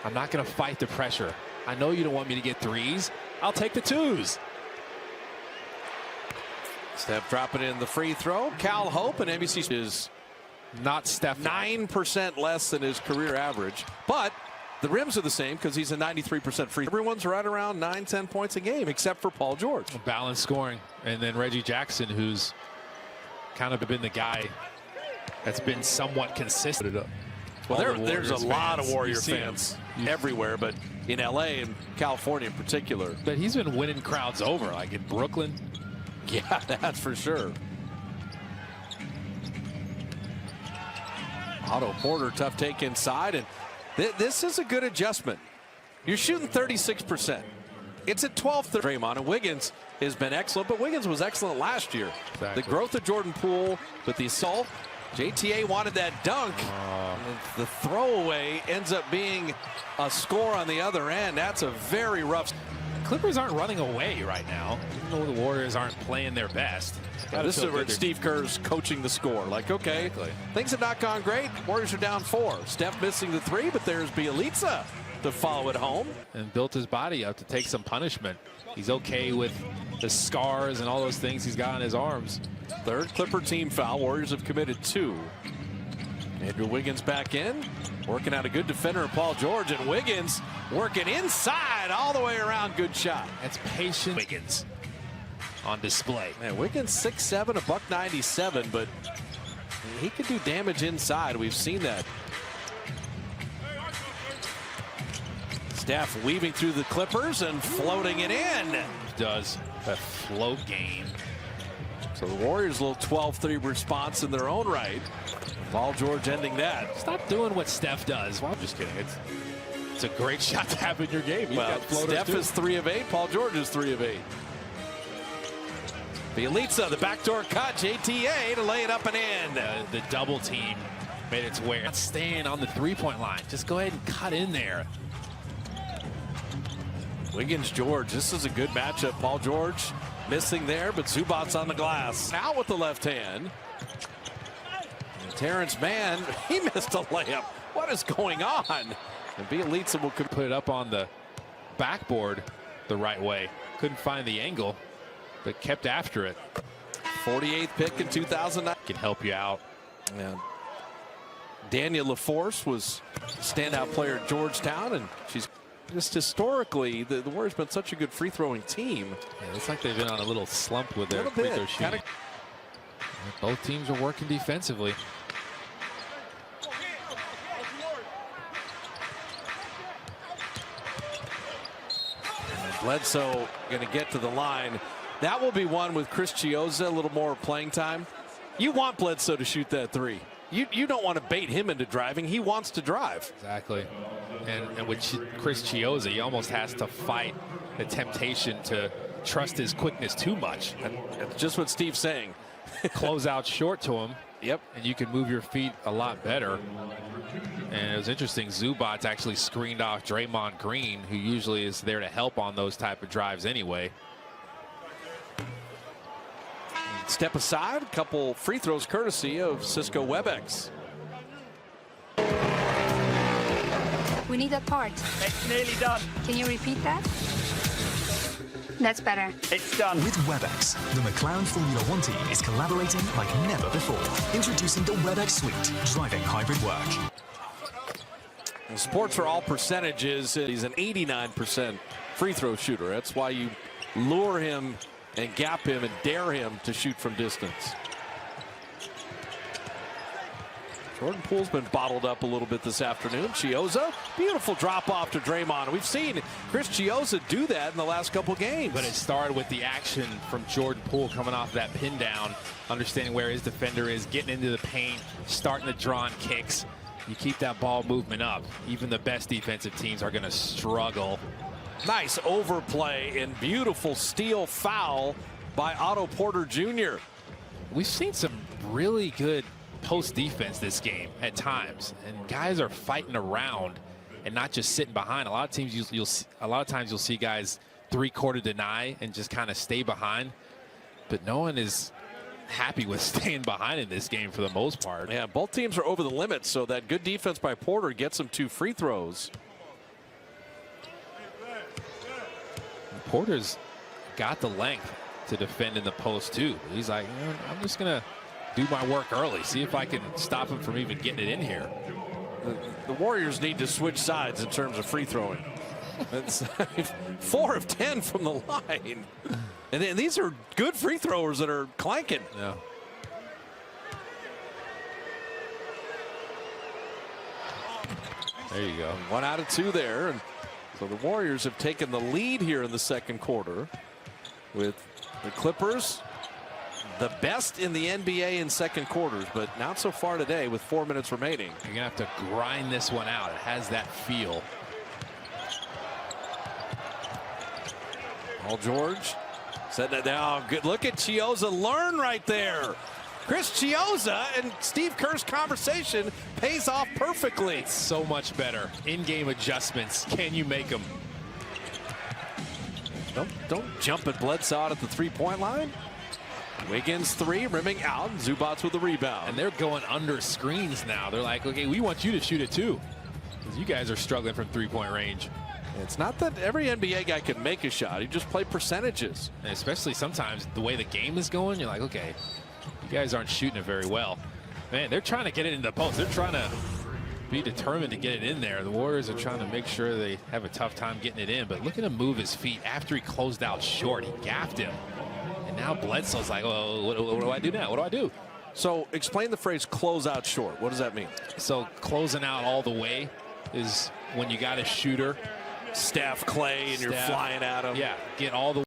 I'm not going to fight the pressure. I know you don't want me to get threes. I'll take the twos. Steph dropping in the free throw. Cal Hope and NBC is not Steph. 9% less than his career average, but the rims are the same because he's a 93% free. Everyone's right around 9-10 points a game except for Paul George. Balanced scoring. And then Reggie Jackson, who's kind of been the guy that's been somewhat consistent. Well, there's a lot of Warrior fans everywhere, but in LA and California in particular. But he's been winning crowds over, like in Brooklyn. Yeah, that's for sure. Otto Porter, tough take inside, and this is a good adjustment. You're shooting 36%. It's at 12. Draymond and Wiggins has been excellent, but Wiggins was excellent last year. Exactly. The growth of Jordan Poole, but the assault. JTA wanted that dunk. The throwaway ends up being a score on the other end. That's a very rough. Clippers aren't running away right now, even though the Warriors aren't playing their best. This is where Steve Kerr's coaching the score. Like, okay, exactly. Things have not gone great. Warriors are down 4. Steph missing the 3, but there's Bjelica to follow it home. And built his body up to take some punishment. He's okay with the scars and all those things he's got on his arms. Third Clipper team foul. Warriors have committed 2. Andrew Wiggins back in, working out a good defender in Paul George, and Wiggins working inside all the way around. Good shot. That's patient Wiggins on display. Man, Wiggins 6'7", $197, but he can do damage inside. We've seen that. Steph weaving through the Clippers and floating it in. Does that float game. So the Warriors a little 12-3 response in their own right. Paul George ending that. Stop doing what Steph does. Well, I'm just kidding. It's a great shot to have in your game. Well, Steph is 3 of 8. Paul George is 3 of 8. Bjelica, the backdoor cut. JTA to lay it up and in. The double team made its way. Not staying on the three-point line. Just go ahead and cut in there. Wiggins, George. This is a good matchup. Paul George missing there, but Zubac's on the glass. Now with the left hand. And Terrence Mann, he missed a layup. What is going on? And Bjelica will put it up on the backboard the right way. Couldn't find the angle, but kept after it. 48th pick in 2009. Can help you out. Yeah. Danielle LaForce was standout player at Georgetown, and she's just historically, the Warriors been such a good free throwing team. Yeah, it's like they've been on a little slump with their free throw shooting. Both teams are working defensively. Bledsoe going to get to the line. That will be one with Chris Chiozza, a little more playing time. You want Bledsoe to shoot that 3. You don't want to bait him into driving. He wants to drive. Exactly. And with Chris Chiozza, he almost has to fight the temptation to trust his quickness too much. That's just what Steve's saying. Close out short to him. Yep. And you can move your feet a lot better. And it was interesting. Zubac actually screened off Draymond Green, who usually is there to help on those type of drives anyway. Step aside, a couple free throws courtesy of Cisco WebEx. We need that part. It's nearly done. Can you repeat that? That's better. It's done. With WebEx, the McLaren Formula One team is collaborating like never before. Introducing the WebEx Suite, driving hybrid work. Sports for all percentages. He's an 89% free throw shooter. That's why you lure him and gap him and dare him to shoot from distance. Jordan Poole's been bottled up a little bit this afternoon. Chiozza, beautiful drop off to Draymond. We've seen Chris Chiozza do that in the last couple games. But it started with the action from Jordan Poole coming off that pin down, understanding where his defender is, getting into the paint, starting to draw on kicks. You keep that ball movement up. Even the best defensive teams are going to struggle. Nice overplay and beautiful steal foul by Otto Porter Jr. We've seen some really good post defense this game at times, and guys are fighting around and not just sitting behind. A lot of teams a lot of times you'll see guys three-quarter deny and just kind of stay behind, but no one is happy with staying behind in this game for the most part. Yeah, both teams are over the limit, so that good defense by Porter gets them 2 free throws. Porter's got the length to defend in the post too. He's like, I'm just gonna do my work early, see if I can stop him from even getting it in here. The Warriors need to switch sides in terms of free throwing. It's 4 of 10 from the line. And these are good free throwers that are clanking. Yeah. There you go. 1 out of 2 there. And so the Warriors have taken the lead here in the second quarter, with the Clippers the best in the NBA in second quarters, but not so far today with 4 minutes remaining. You're gonna have to grind this one out. It has that feel. Paul George said that now. Good look at Chiozza learn right there. Chris Chiozza and Steve Kerr's conversation pays off perfectly. So much better. In-game adjustments. Can you make them? Don't jump at Bledsoe out at the three-point line. Wiggins 3, rimming out. Zubac with the rebound. And they're going under screens now. They're like, okay, we want you to shoot it too, because you guys are struggling from three-point range. It's not that every NBA guy can make a shot. You just play percentages. And especially sometimes the way the game is going, you're like, okay, you guys aren't shooting it very well. Man, they're trying to get it into the post. They're trying to be determined to get it in there. The Warriors are trying to make sure they have a tough time getting it in. But look at him move his feet after he closed out short. He gaffed him. And now Bledsoe's like, oh, what do I do now? What do I do? So explain the phrase close out short. What does that mean? So closing out all the way is when you got a shooter. Steph, Clay, and you're flying at him. Yeah, get all the